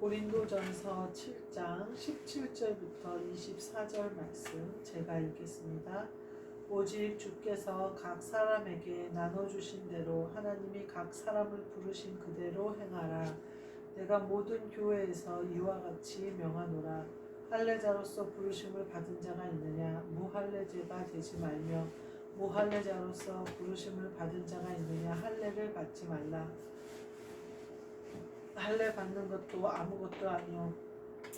고린도전서 7장 17절부터 24절 말씀 제가 읽겠습니다. 오직 주께서 각 사람에게 나눠주신 대로 하나님이 각 사람을 부르신 그대로 행하라. 내가 모든 교회에서 이와 같이 명하노라. 할례자로서 부르심을 받은 자가 있느냐? 무할례자가 되지 말며 무할례자로서 부르심을 받은 자가 있느냐? 할례를 받지 말라. 할례 받는 것도 아무것도 아니요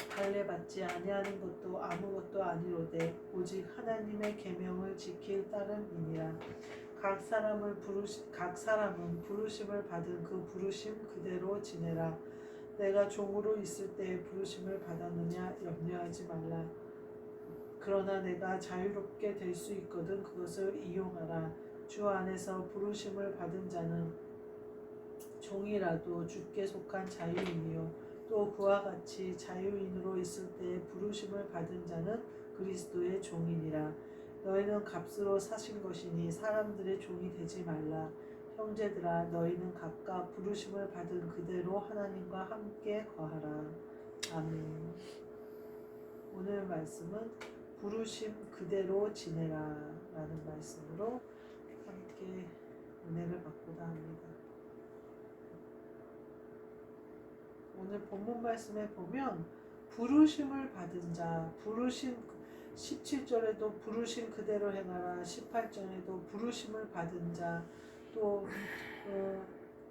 할례 받지 아니하는 것도 아무것도 아니로되 오직 하나님의 계명을 지킬 따름이니라. 각 사람은 부르심을 받은 그 부르심 그대로 지내라. 내가 종으로 있을 때에 부르심을 받았느냐 염려하지 말라. 그러나 내가 자유롭게 될 수 있거든 그것을 이용하라. 주 안에서 부르심을 받은 자는 종이라도 주께 속한 자유인이요 또 그와 같이 자유인으로 있을 때에 부르심을 받은 자는 그리스도의 종이니라. 너희는 값으로 사신 것이니 사람들의 종이 되지 말라. 형제들아 너희는 각각 부르심을 받은 그대로 하나님과 함께 거하라. 아멘. 오늘 말씀은 부르심 그대로 지내라 라는 말씀으로 함께 은혜를 받고자 합니다. 오늘 본문 말씀에 보면 부르심을 받은 자, 부르심 17절에도 부르심 그대로 행하라, 18절에도 부르심을 받은 자, 또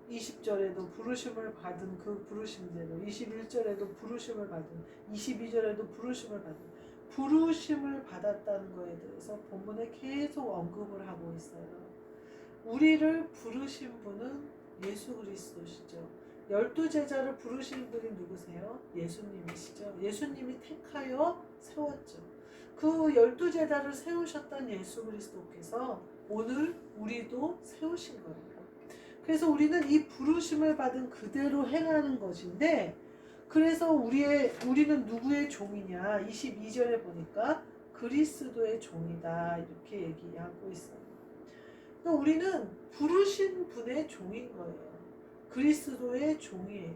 20절에도 부르심을 받은 그 부르심대로, 21절에도 부르심을 받은, 22절에도 부르심을 받은, 부르심을 받았다는 것에 대해서 본문에 계속 언급을 하고 있어요. 우리를 부르신 분은 예수 그리스도시죠. 12제자를 부르신 분이 누구세요? 예수님이시죠. 예수님이 택하여 세웠죠. 그 12제자를 세우셨던 예수 그리스도께서 오늘 우리도 세우신 거예요. 그래서 우리는 이 부르심을 받은 그대로 행하는 것인데, 그래서 우리는 누구의 종이냐? 22절에 보니까 그리스도의 종이다 이렇게 얘기하고 있어요. 그러니까 우리는 부르신 분의 종인 거예요. 그리스도의 종이에요.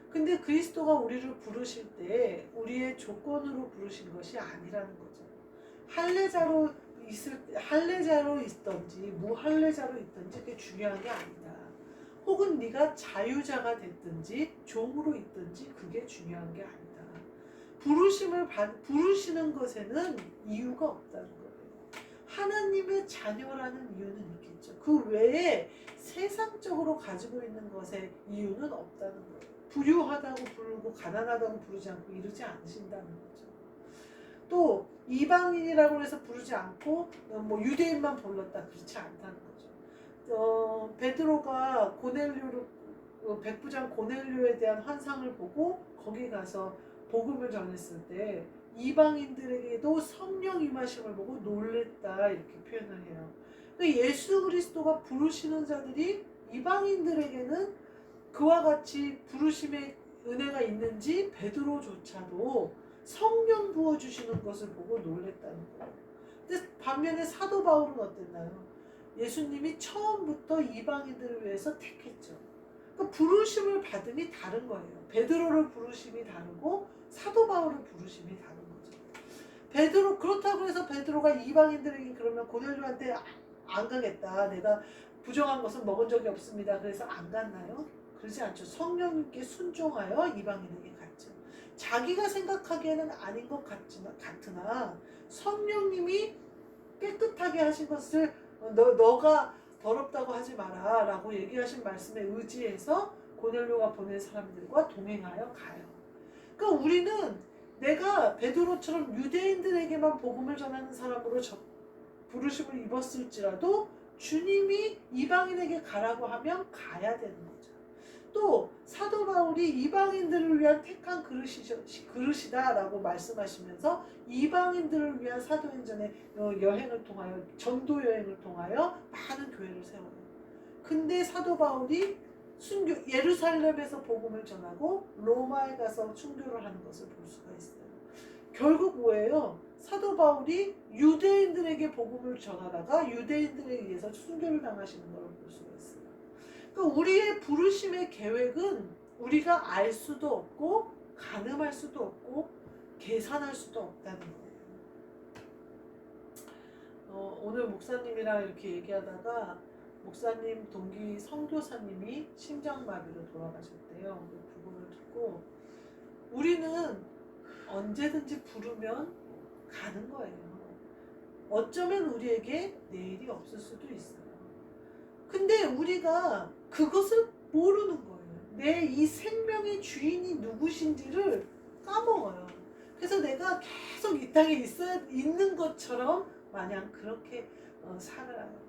근데 그리스도가 우리를 부르실 때 우리의 조건으로 부르신 것이 아니라는 거죠. 할례자로 있든지 무할례자로 있든지 그게 중요한 게 아니다. 혹은 네가 자유자가 됐든지 종으로 있든지 그게 중요한 게 아니다. 부르시는 것에는 이유가 없다는 거예요. 하나님의 자녀라는 이유는 있겠죠. 그 외에 세상적으로 가지고 있는 것에 이유는 없다는 거예요. 부유하다고 부르고 가난하다고 부르지 않고 이러지 않으신다는 거죠. 또 이방인이라고 해서 부르지 않고 유대인만 불렀다 그렇지 않다는 거죠. 베드로가 백부장 고넬료에 대한 환상을 보고 거기 가서 복음을 전했을 때 이방인들에게도 성령 임하심을 보고 놀랬다 이렇게 표현을 해요. 예수 그리스도가 부르시는 자들이 이방인들에게는 그와 같이 부르심의 은혜가 있는지 베드로조차도 성령 부어주시는 것을 보고 놀랬다는 거예요. 근데 반면에 사도 바울은 어땠나요? 예수님이 처음부터 이방인들을 위해서 택했죠. 그러니까 부르심을 받음이 다른 거예요. 베드로를 부르심이 다르고 사도 바울을 부르심이 다른 거죠. 그렇다고 해서 베드로가 이방인들에게 그러면 고넬료한테 안 가겠다. 내가 부정한 것은 먹은 적이 없습니다. 그래서 안 갔나요? 그러지 않죠. 성령님께 순종하여 이방인에게 갔죠. 자기가 생각하기에는 아닌 것 같으나 성령님이 깨끗하게 하신 것을 너가 더럽다고 하지 마라 라고 얘기하신 말씀에 의지해서 고넬료가 보낸 사람들과 동행하여 가요. 그러니까 우리는 내가 베드로처럼 유대인들에게만 복음을 전하는 사람으로 부르심을 입었을지라도 주님이 이방인에게 가라고 하면 가야 되는 거죠. 또 사도 바울이 이방인들을 위한 택한 그릇이다라고 말씀하시면서 이방인들을 위한 사도행전의 여행을 통하여 전도 여행을 통하여 많은 교회를 세워요. 근데 사도 바울이 예루살렘에서 복음을 전하고 로마에 가서 순교를 하는 것을 볼 수가 있어요. 결국 뭐예요? 사도 바울이 유대인들에게 복음을 전하다가 유대인들에 의해서 순교를 당하시는 걸 볼 수가 있어요. 그러니까 우리의 부르심의 계획은 우리가 알 수도 없고 가늠할 수도 없고 계산할 수도 없다는 거예요. 오늘 목사님이랑 이렇게 얘기하다가 목사님 동기 선교사님이 심장마비로 돌아가셨대요. 그 부분을 듣고 우리는 언제든지 부르면 가는 거예요. 어쩌면 우리에게 내일이 없을 수도 있어요. 근데 우리가 그것을 모르는 거예요. 내 이 생명의 주인이 누구신지를 까먹어요. 그래서 내가 계속 이 땅에 있는 것처럼 마냥 그렇게 살아요.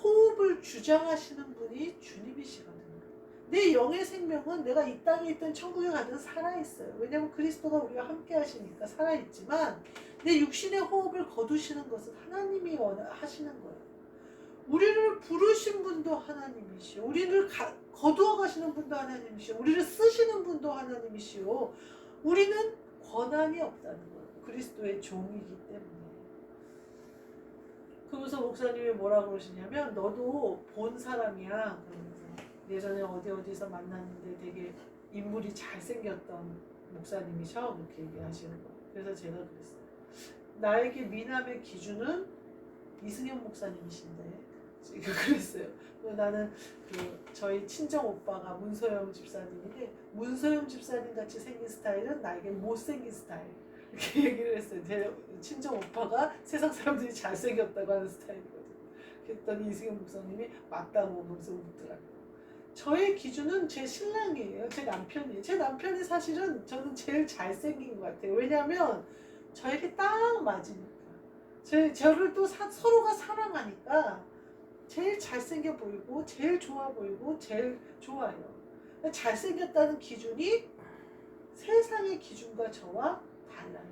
호흡을 주장하시는 분이 주님이시거든요. 내 영의 생명은 내가 이 땅에 있든 천국에 가든 살아있어요. 왜냐하면 그리스도가 우리와 함께 하시니까 살아있지만 내 육신의 호흡을 거두시는 것은 하나님이 하시는 거예요. 우리를 부르신 분도 하나님이시오. 우리를 거두어 가시는 분도 하나님이시오. 우리를 쓰시는 분도 하나님이시오. 우리는 권한이 없다는 거예요. 그리스도의 종이기 때문에. 그러면서 목사님이 뭐라고 그러시냐면 너도 본 사람이야. 그러면서 예전에 어디서 만났는데 되게 인물이 잘생겼던 목사님이셔. 그렇게 얘기하시는 거예요. 그래서 제가 그랬어요. 나에게 미남의 기준은 이승현 목사님이신데 그랬어요. 나는 저희 친정 오빠가 문소영 집사님인데 문소영 집사님 같이 생긴 스타일은 나에게 못생긴 스타일 이렇게 얘기를 했어요. 제 친정 오빠가 세상 사람들이 잘생겼다고 하는 스타일이거든요. 그랬더니 이승현 목사님이 맞다고 하면서 웃더라고요. 저의 기준은 제 신랑이에요. 제 남편이에요. 제 남편이 사실은 저는 제일 잘생긴 것 같아요. 왜냐하면 저에게 딱 맞으니까. 저를 또 서로가 사랑하니까 제일 잘생겨 보이고 제일 좋아 보이고 제일 좋아요. 잘생겼다는 기준이 세상의 기준과 저와 달라요.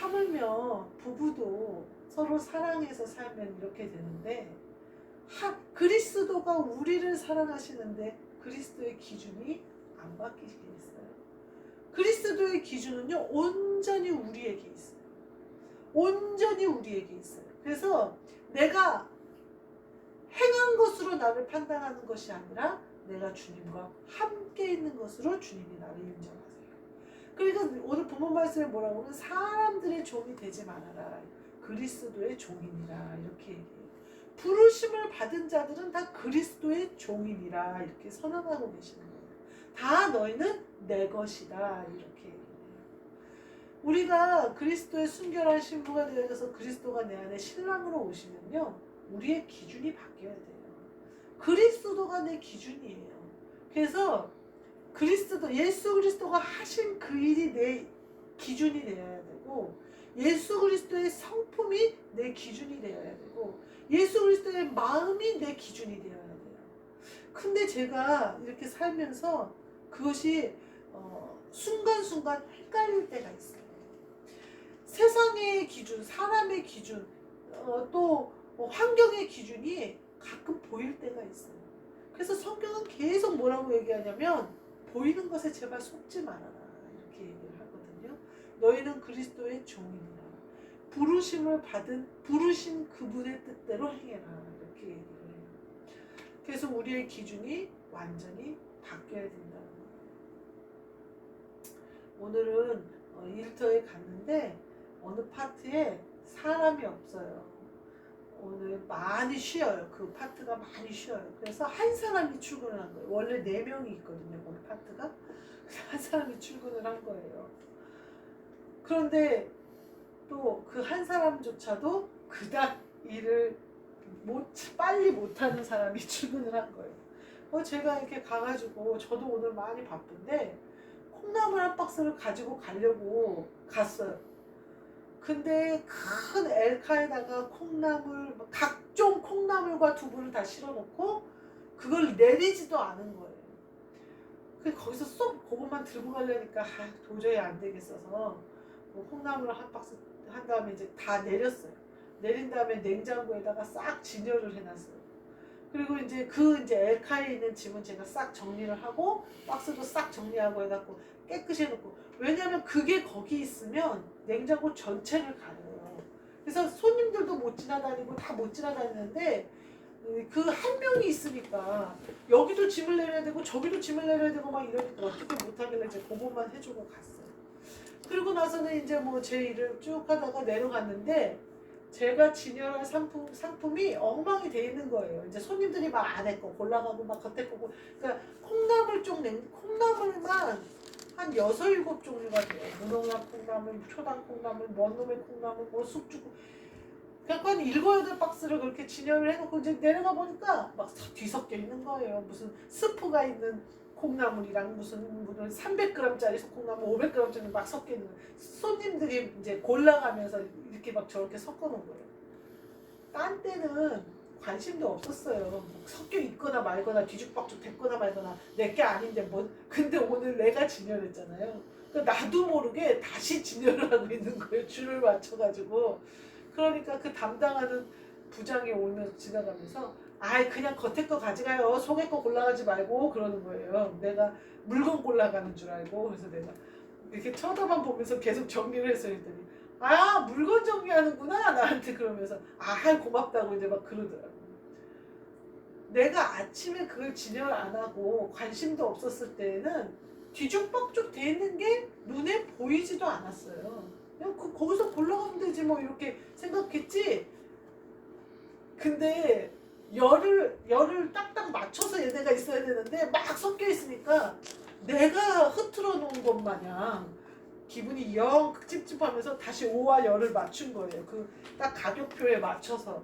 하물며 부부도 서로 사랑해서 살면 이렇게 되는데 그리스도가 우리를 사랑하시는데 그리스도의 기준이 안 바뀌시겠어요? 그리스도의 기준은요 온전히 우리에게 있어요. 온전히 우리에게 있어요. 그래서 내가 행한 것으로 나를 판단하는 것이 아니라 내가 주님과 함께 있는 것으로 주님이 나를 인정하세요. 그러니까 오늘 본문 말씀에 뭐라고 하면 사람들의 종이 되지 말아라. 그리스도의 종이니라 이렇게 얘기해요. 부르심을 받은 자들은 다 그리스도의 종이니라 이렇게 선언하고 계시는 거예요. 다 너희는 내 것이다 이렇게 얘기해요. 우리가 그리스도의 순결한 신부가 되어서 그리스도가 내 안에 신랑으로 오시면요. 우리의 기준이 바뀌어야 돼요. 그리스도가 내 기준이에요. 그래서 예수 그리스도가 하신 그 일이 내 기준이 되어야 되고 예수 그리스도의 성품이 내 기준이 되어야 되고 예수 그리스도의 마음이 내 기준이 되어야 돼요. 근데 제가 이렇게 살면서 그것이 순간순간 헷갈릴 때가 있어요. 세상의 기준, 사람의 기준, 또 환경의 기준이 가끔 보일 때가 있어요. 그래서 성경은 계속 뭐라고 얘기하냐면 보이는 것에 제발 속지 말아라 이렇게 얘기를 하거든요. 너희는 그리스도의 종이니라. 부르신 그분의 뜻대로 행해라 이렇게 얘기를 해요. 그래서 우리의 기준이 완전히 바뀌어야 된다는 거예요. 오늘은 일터에 갔는데 어느 파트에 사람이 없어요. 오늘 많이 쉬어요. 그 파트가 많이 쉬어요. 그래서 한 사람이 출근을 한 거예요. 원래 4명이 있거든요. 거기 파트가. 한 사람이 출근을 한 거예요. 그런데 또 그 한 사람조차도 그닥 일을 빨리 못하는 사람이 출근을 한 거예요. 제가 이렇게 가가지고 저도 오늘 많이 바쁜데 콩나물 한 박스를 가지고 가려고 갔어요. 근데 큰 엘카에다가 콩나물, 각종 콩나물과 두부를 다 실어놓고 그걸 내리지도 않은 거예요. 거기서 쏙 그것만 들고 가려니까 도저히 안 되겠어서 콩나물을 한 박스 한 다음에 이제 다 내렸어요. 내린 다음에 냉장고에다가 싹 진열을 해놨어요. 그리고 이제 엘카에 있는 짐은 제가 싹 정리를 하고 박스도 싹 정리하고 해갖고 깨끗이 해놓고, 왜냐면 그게 거기 있으면 냉장고 전체를 가려요. 그래서 손님들도 못 지나다니고 다 못 지나다니는데 그 한 명이 있으니까 여기도 짐을 내려야 되고 저기도 짐을 내려야 되고 막 이러니까 어떻게 못하길래 이제 그것만 해주고 갔어요. 그리고 나서는 이제 뭐 제 일을 쭉 하다가 내려갔는데 제가 진열한 상품이 엉망이 돼 있는 거예요. 이제 손님들이 막 안에 거 골라가고 막 겉에 거고, 그러니까 콩나물만 한 6, 7종류가 돼요. 무농약 콩나물, 초당 콩나물, 먼 놈의 콩나물, 뭐 숙주고. 그러니까 한 7, 8박스를 그렇게 진열을 해놓고 이제 내려가 보니까 막 뒤섞여 있는 거예요. 무슨 스프가 있는 콩나물이랑 무슨 300g짜리 콩나물, 500g짜리 막 섞여 있는 거예요. 손님들이 이제 골라가면서 이렇게 막 저렇게 섞어 놓은 거예요. 딴 때는 관심도 없었어요. 뭐 섞여 있거나 말거나 뒤죽박죽 됐거나 말거나 내 게 아닌데 뭐. 근데 오늘 내가 진열했잖아요. 그러니까 나도 모르게 다시 진열을 하고 있는 거예요. 줄을 맞춰가지고. 그러니까 그 담당하는 부장이 오면서 지나가면서 아이 그냥 겉에 거 가져가요. 속에 거 골라가지 말고 그러는 거예요. 내가 물건 골라가는 줄 알고. 그래서 내가 이렇게 쳐다만 보면서 계속 정리를 해서 했더니 아 물건 정리하는구나 나한테 그러면서 아 고맙다고 이제 막 그러더라고. 내가 아침에 그걸 진열 안 하고 관심도 없었을 때는 뒤죽박죽 돼 있는 게 눈에 보이지도 않았어요. 그냥 거기서 골라가면 되지 뭐 이렇게 생각했지. 근데 열을 딱딱 맞춰서 얘네가 있어야 되는데 막 섞여 있으니까 내가 흐트러 놓은 것 마냥 기분이 영 찝찝하면서 다시 오와 열을 맞춘 거예요. 그 딱 가격표에 맞춰서.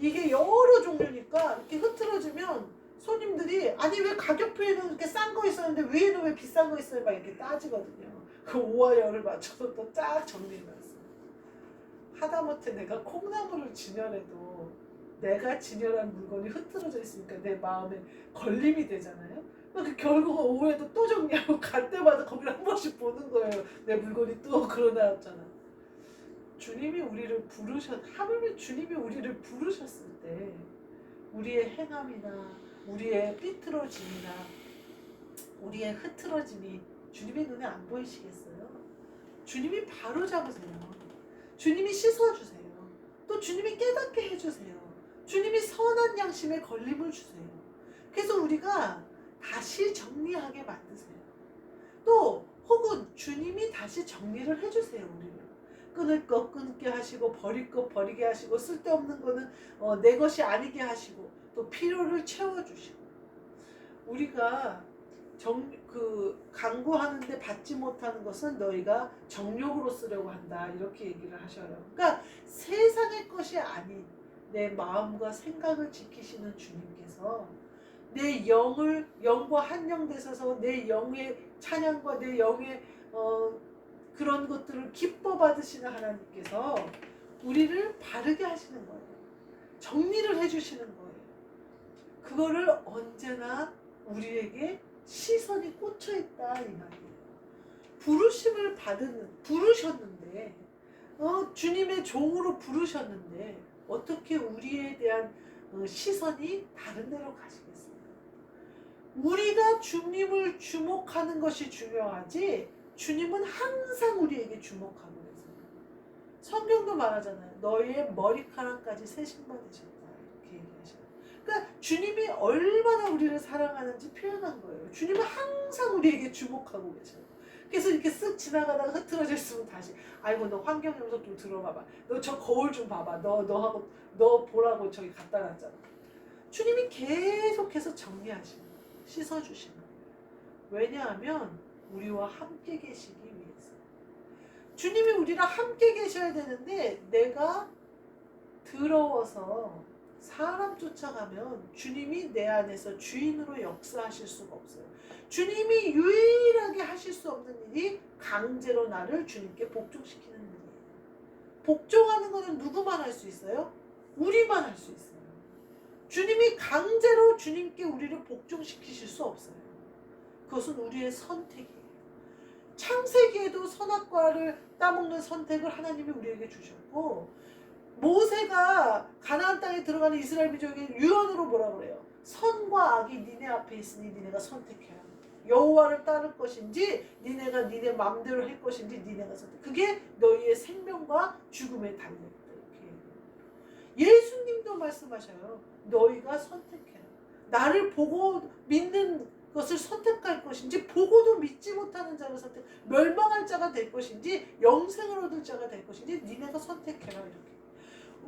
이게 여러 종류니까 이렇게 흐트러지면 손님들이 아니 왜 가격표에는 이렇게 싼 거 있었는데 위에는 왜 비싼 거 있어요? 막 이렇게 따지거든요. 그 오와 열을 맞춰서 또 쫙 정리해놨어요. 하다못해 내가 콩나물을 진열해도 내가 진열한 물건이 흐트러져 있으니까 내 마음에 걸림이 되잖아요. 그 결국 오후에도 또 정리하고 갈 때마다 거기를 한 번씩 보는 거예요. 내 물건이 또 그러나왔잖아. 주님이 우리를 하물며 주님이 우리를 부르셨을 때 우리의 행함이나 우리의 삐뚤어짐이나 우리의 흐트러짐이 주님의 눈에 안 보이시겠어요? 주님이 바로 잡으세요. 주님이 씻어주세요. 또 주님이 깨닫게 해주세요. 주님이 선한 양심에 걸림을 주세요. 그래서 우리가 다시 정리하게 만드세요. 또 혹은 주님이 다시 정리를 해주세요. 우리를 끊을 거 끊게 하시고 버릴 거 버리게 하시고 쓸데없는 거는 내 것이 아니게 하시고 또 필요를 채워주시고. 우리가 강구하는데 받지 못하는 것은 너희가 정욕으로 쓰려고 한다 이렇게 얘기를 하셔요. 그러니까 세상의 것이 아닌 내 마음과 생각을 지키시는 주님께서 내 영과 한영되셔서 내 영의 찬양과 내 영의 그런 것들을 기뻐 받으시는 하나님께서 우리를 바르게 하시는 거예요. 정리를 해주시는 거예요. 그거를 언제나 우리에게 시선이 꽂혀 있다 이 말이에요. 부르셨는데 주님의 종으로 부르셨는데 어떻게 우리에 대한 시선이 다른 데로 가시겠습니까? 우리가 주님을 주목하는 것이 중요하지 주님은 항상 우리에게 주목하고 계세요. 성경도 말하잖아요. 너희의 머리카락까지 세심받으셨다 이렇게 얘기하셔요. 그러니까 주님이 얼마나 우리를 사랑하는지 표현한 거예요. 주님은 항상 우리에게 주목하고 계셔요. 그래서 이렇게 쓱 지나가다가 흐트러져 있으면 다시 아이고 너 환경연구소 좀 들어봐봐. 너 저 거울 좀 봐봐. 너 보라고 저기 갖다 놨잖아. 주님이 계속해서 정리하시는 거예요. 씻어주시는 거예요. 왜냐하면 우리와 함께 계시기 위해서. 주님이 우리랑 함께 계셔야 되는데 내가 더러워서 사람 쫓아가면 주님이 내 안에서 주인으로 역사하실 수가 없어요. 주님이 유일하게 하실 수 없는 일이 강제로 나를 주님께 복종시키는 일이에요. 복종하는 것은 누구만 할 수 있어요? 우리만 할 수 있어요. 주님이 강제로 주님께 우리를 복종시키실 수 없어요. 그것은 우리의 선택이에요. 창세기에도 선악과를 따먹는 선택을 하나님이 우리에게 주셨고 모세가 가나안 땅에 들어가는 이스라엘 민족에게 유언으로 뭐라 그래요? 선과 악이 니네 앞에 있으니 니네가 선택해야 한다. 여호와를 따를 것인지 니네가 니네 마음대로 할 것인지 니네가 선택. 그게 너희의 생명과 죽음에 달려있다. 이렇게. 예수님도 말씀하셔요. 너희가 선택해라. 나를 보고 믿는 것을 선택할 것인지, 보고도 믿지 못하는 자를 멸망할 자가 될 것인지, 영생을 얻을 자가 될 것인지 니네가 선택해라. 이렇게.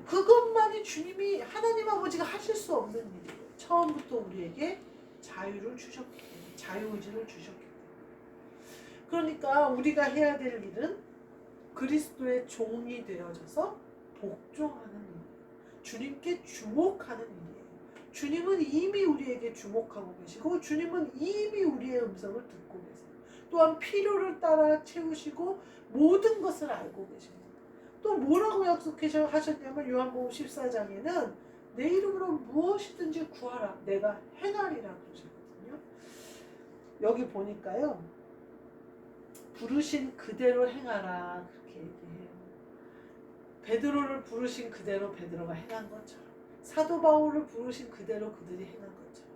그것만이 주님이, 하나님 아버지가 하실 수 없는 일이에요. 처음부터 우리에게 자유를 주셨기 때문에, 자유의지를 주셨기 때문에. 그러니까 우리가 해야 될 일은 그리스도의 종이 되어져서 복종하는 일, 주님께 주목하는 일이에요. 주님은 이미 우리에게 주목하고 계시고, 주님은 이미 우리의 음성을 듣고 계세요. 또한 필요를 따라 채우시고 모든 것을 알고 계십니다. 또 뭐라고 약속하셨냐면 요한복음 14장에는 내 이름으로 무엇이든지 구하라 내가 행하리라고 그러셨거든요. 여기 보니까요, 부르신 그대로 행하라 그렇게 얘기해요. 베드로를 부르신 그대로 베드로가 행한 것처럼, 사도 바울을 부르신 그대로 그들이 행한 것처럼.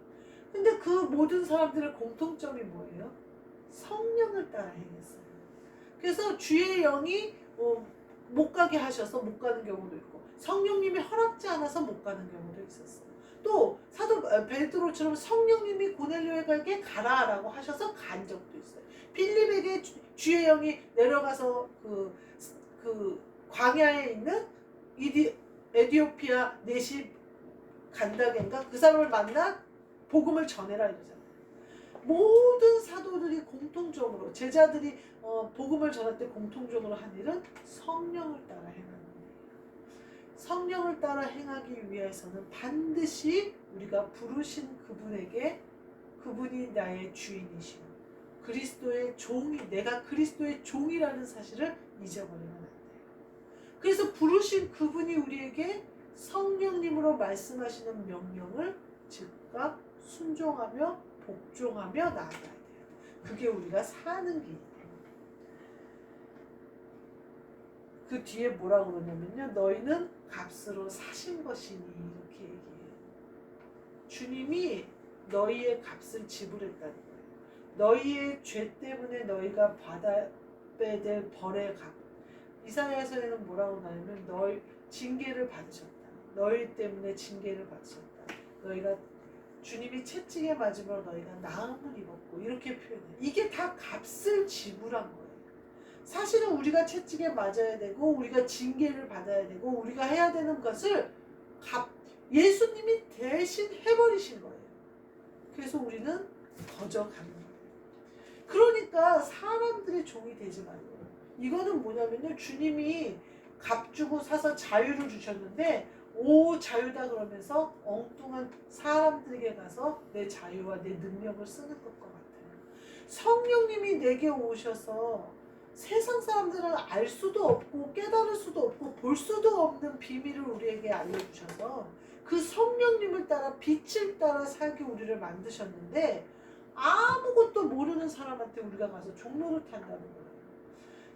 근데 그 모든 사람들의 공통점이 뭐예요? 성령을 따라 행했어요. 그래서 주의 영이 못 가게 하셔서 못 가는 경우도 있고, 성령님이 허락지 않아서 못 가는 경우도 있었어요. 또 사도 베드로처럼 성령님이 고넬료에게 가라라고 하셔서 간 적도 있어요. 빌립에게 주의 영이 내려가서 그 광야에 있는 에디오피아 내시 간다겐가 그 사람을 만나 복음을 전해라 이러잖아요. 모든 사도들이 공통적으로, 제자들이 복음을 전할 때 공통적으로 한 일은 성령을 따라 행하는 거예요. 성령을 따라 행하기 위해서는 반드시 우리가 부르신 그분에게, 그분이 나의 주인이시오, 그리스도의 종이, 내가 그리스도의 종이라는 사실을 잊어버리면 안 돼요. 그래서 부르신 그분이 우리에게 성령님으로 말씀하시는 명령을 즉각 순종하며 복종하며 나아가야 돼요. 그게 우리가 사는 길이에요. 그 뒤에 뭐라고 그러냐면요, 너희는 값으로 사신 것이니 이렇게 얘기해요. 주님이 너희의 값을 지불했다는 거예요. 너희의 죄 때문에 너희가 받아야 될 벌의 값. 이사야서에는 뭐라고 나오냐면 너희 징계를 받으셨다. 너희 때문에 징계를 받으셨다. 너희가 주님이 채찍에 맞으므로 너희가 나음을 입었고 이렇게 표현해요. 이게 다 값을 지불한 거예요. 사실은 우리가 채찍에 맞아야 되고 우리가 징계를 받아야 되고 우리가 해야 되는 것을 예수님이 대신 해버리신 거예요. 그래서 우리는 거저가는 거예요. 그러니까 사람들의 종이 되지 말고, 이거는 뭐냐면요, 주님이 값 주고 사서 자유를 주셨는데 오 자유다 그러면서 엉뚱한 사람들에게 가서 내 자유와 내 능력을 쓰는 것과 같아요. 성령님이 내게 오셔서 세상 사람들은 알 수도 없고 깨달을 수도 없고 볼 수도 없는 비밀을 우리에게 알려주셔서 그 성령님을 따라 빛을 따라 살게 우리를 만드셨는데, 아무것도 모르는 사람한테 우리가 가서 종로를 탄다는 거예요.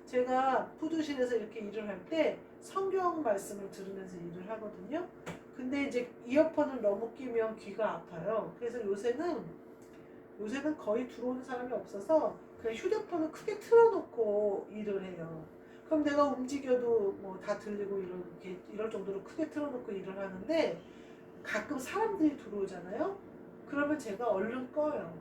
제가 푸드실에서 이렇게 일을 할 때 성경 말씀을 들으면서 일을 하거든요. 근데 이제 이어폰을 너무 끼면 귀가 아파요. 그래서 요새는 거의 들어오는 사람이 없어서 그냥 휴대폰을 크게 틀어놓고 일을 해요. 그럼 내가 움직여도 뭐 다 들리고 이럴 정도로 크게 틀어놓고 일을 하는데, 가끔 사람들이 들어오잖아요. 그러면 제가 얼른 꺼요.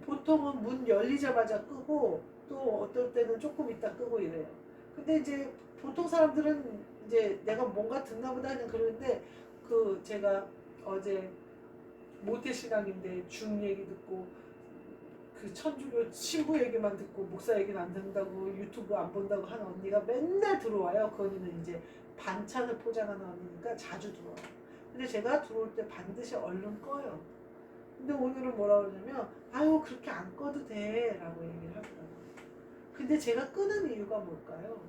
보통은 문 열리자마자 끄고 또 어떨 때는 조금 있다 끄고 이래요. 근데 이제 보통 사람들은 이제 내가 뭔가 듣나 보다 하는 그러는데, 제가 어제 모태신앙인데 중 얘기 듣고 그 천주교 신부 얘기만 듣고 목사 얘기는 안 듣는다고 유튜브 안 본다고 하는 언니가 맨날 들어와요. 그 언니는 이제 반찬을 포장하는 언니니까 자주 들어와요. 근데 제가 들어올 때 반드시 얼른 꺼요. 근데 오늘은 뭐라 그러냐면 아유 그렇게 안 꺼도 돼 라고 얘기를 하더라고요. 근데 제가 끄는 이유가 뭘까요?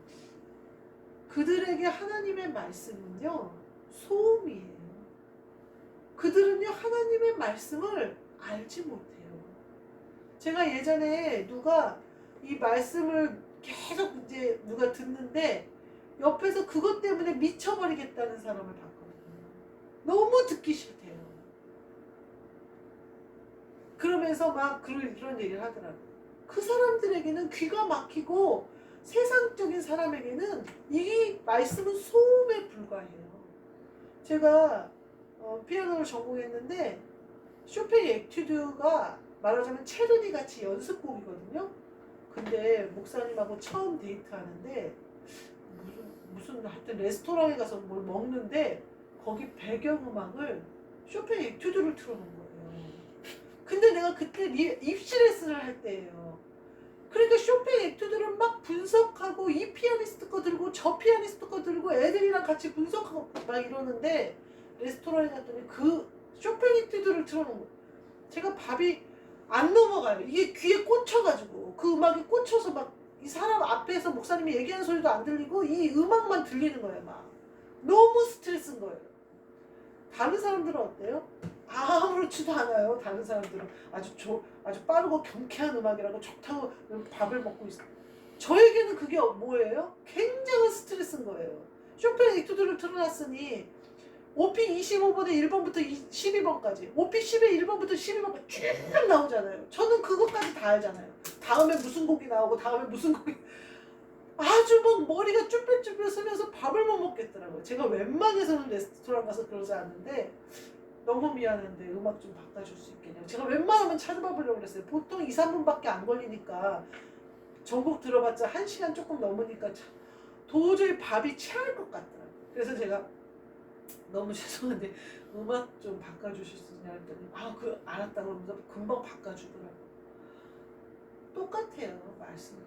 그들에게 하나님의 말씀은요 소음이에요. 그들은요 하나님의 말씀을 알지 못해요. 제가 예전에 누가 이 말씀을 계속 이제 누가 듣는데 옆에서 그것 때문에 미쳐버리겠다는 사람을 봤거든요. 너무 듣기 싫대요. 그러면서 막 이런 얘기를 하더라고요. 그 사람들에게는 귀가 막히고 세상적인 사람에게는 이 말씀은 소음에 불과해요. 제가 피아노를 전공했는데 쇼팽 에튜드가 말하자면 체르니 같이 연습곡이거든요. 근데 목사님하고 처음 데이트하는데 무슨 하여튼 레스토랑에 가서 뭘 먹는데 거기 배경음악을 쇼팽 에튜드를 틀어놓은 거예요. 근데 내가 그때 입시 레슨을 할 때예요. 그러니까 쇼팽 에튜드를 막 분석하고 이 피아니스트 거 들고 저 피아니스트 거 들고 애들이랑 같이 분석하고 막 이러는데 레스토랑에 갔더니 그 쇼팽 에튜드를 틀어놓은 거예요. 제가 밥이 안 넘어가요. 이게 귀에 꽂혀가지고 그 음악이 꽂혀서 막 이 사람 앞에서 목사님이 얘기하는 소리도 안 들리고 이 음악만 들리는 거예요. 막 너무 스트레스인 거예요. 다른 사람들은 어때요? 아무렇지도 않아요. 다른 사람들은 아주 빠르고 경쾌한 음악이라고 좋다고 밥을 먹고 있어요. 저에게는 그게 뭐예요? 굉장한 스트레스인 거예요. 쇼팽 에튜드를 틀어놨으니 OP 25번에 1번부터 12번까지 OP 10의 1번부터 12번까지 쭉 나오잖아요. 저는 그것까지 다 알잖아요. 다음에 무슨 곡이 나오고 다음에 무슨 곡이 아주 막 머리가 쭈뼛쭈뼛 쓰면서 밥을 못 먹겠더라고요. 제가 웬만해서는 레스토랑 가서 그러지 않는데 너무 미안한데 음악 좀 바꿔줄 수 있겠냐고. 제가 웬만하면 찾아봐 보려고 그랬어요. 보통 2, 3분밖에 안 걸리니까 전곡 들어봤자 1시간 조금 넘으니까 참 도저히 밥이 체할 것 같더라고요. 그래서 제가 너무 죄송한데 음악 좀 바꿔주실 수 있냐 했더니 알았다고 하면서 금방 바꿔주더라고요. 똑같아요. 말씀도.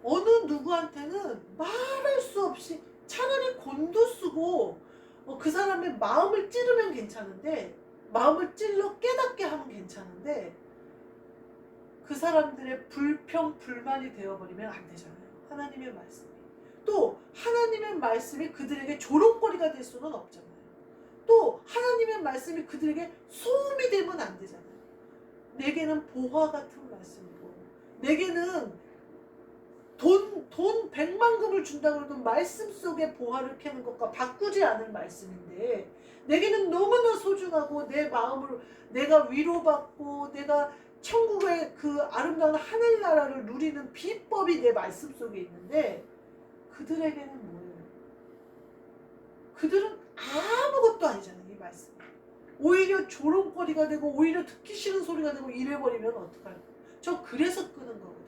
어느 누구한테는 말할 수 없이 차라리 곤도 쓰고 그 사람의 마음을 찌르면 괜찮은데 마음을 찔러 깨닫게 하면 괜찮은데 그 사람들의 불평, 불만이 되어버리면 안 되잖아요. 하나님의 말씀이. 또 하나님의 말씀이 그들에게 조롱거리가 될 수는 없잖아요. 또 하나님의 말씀이 그들에게 소음이 되면 안 되잖아요. 내게는 보화 같은 말씀이고 내게는 돈 100만금을 준다고 해도 말씀 속에 보화를 캐는 것과 바꾸지 않을 말씀인데 내게는 너무나 소중하고 내 마음으로 내가 위로받고 내가 천국의 그 아름다운 하늘나라를 누리는 비법이 내 말씀 속에 있는데 그들에게는 뭐예요? 그들은 아무것도 아니잖아요. 이 말씀. 오히려 조롱거리가 되고 오히려 듣기 싫은 소리가 되고 이래버리면 어떡할까? 저 그래서 끄는 거거든요.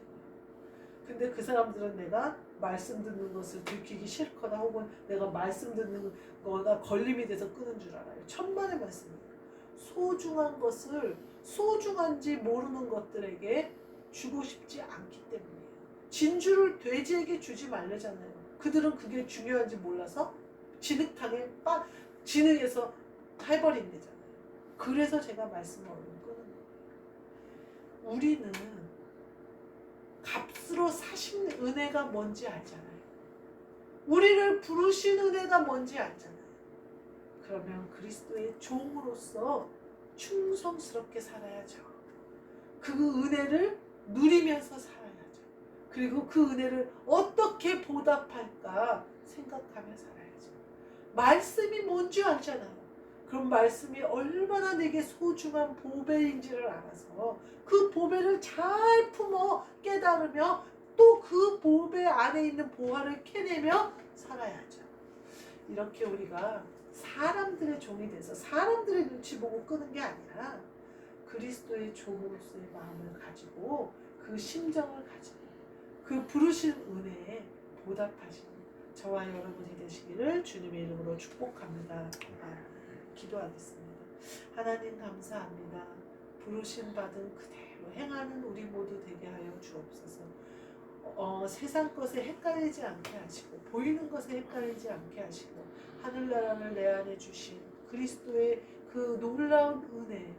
근데 그 사람들은 내가 말씀 듣는 것을 들키기 싫거나 혹은 내가 말씀 듣는 거가 걸림이 돼서 끄는 줄 알아요. 천만의 말씀이에요. 소중한 것을 소중한지 모르는 것들에게 주고 싶지 않기 때문이에요. 진주를 돼지에게 주지 말래잖아요. 그들은 그게 중요한지 몰라서 진흙에서 해버린대잖아요. 그래서 제가 말씀을 얼른 끄는 거예요. 우리는 값으로 사신 은혜가 뭔지 알잖아요. 우리를 부르신 은혜가 뭔지 알잖아요. 그러면 그리스도의 종으로서 충성스럽게 살아야죠. 그 은혜를 누리면서 살아야죠. 그리고 그 은혜를 어떻게 보답할까 생각하며 살아야죠. 말씀이 뭔지 알잖아요. 그럼 말씀이 얼마나 내게 소중한 보배인지를 알아서 그 보배를 잘 품어 깨달으며 또 그 보배 안에 있는 보화를 캐내며 살아야죠. 이렇게 우리가 사람들의 종이 돼서 사람들의 눈치 보고 끄는 게 아니라 그리스도의 종으로서의 마음을 가지고 그 심정을 가지고 그 부르신 은혜에 보답하시는 저와 여러분이 되시기를 주님의 이름으로 축복합니다. 기도하겠습니다. 하나님 감사합니다. 부르심 받은 그대로 행하는 우리 모두 되게 하여 주옵소서. 세상 것에 헷갈리지 않게 하시고 보이는 것에 헷갈리지 않게 하시고 하늘나라를 내 안에 주신 그리스도의 그 놀라운 은혜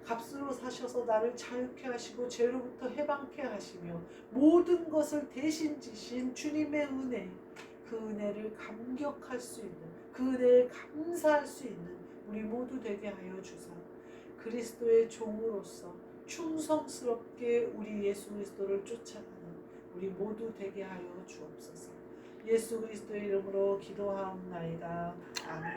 값으로 사셔서 나를 자유케 하시고 죄로부터 해방케 하시며 모든 것을 대신 지신 주님의 은혜 그 은혜를 감격할 수 있는 그 은혜에 감사할 수 있는 우리 모두 되게 하여 주사 그리스도의 종으로서 충성스럽게 우리 예수 그리스도를 쫓아가는 우리 모두 되게 하여 주옵소서. 예수 그리스도의 이름으로 기도하옵나이다. 아멘.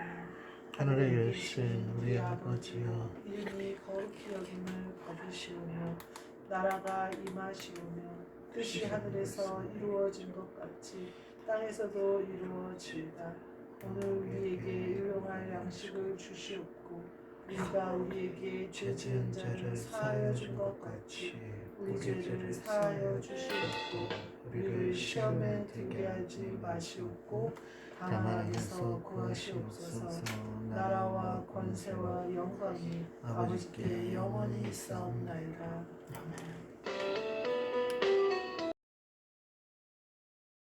하늘에 계신 우리 아버지여, 이름이 거룩히 여김을 받으시오며 나라가 임하시오며 뜻이 하늘에서 이루어진 것 같이 땅에서도 이루어지이다. 오늘 우리에게 일용할 양식을 주시옵고 우리가 우리에게 죄 지은 자를 사하여 준 것 같이 우리 죄를 사하여 주시옵고 우리를 시험에 들게 하지 마시옵고 다만 악에서 구하시옵소서. 나라와 권세와 영광이 아버지께 영원히 있사옵나이다. 아멘.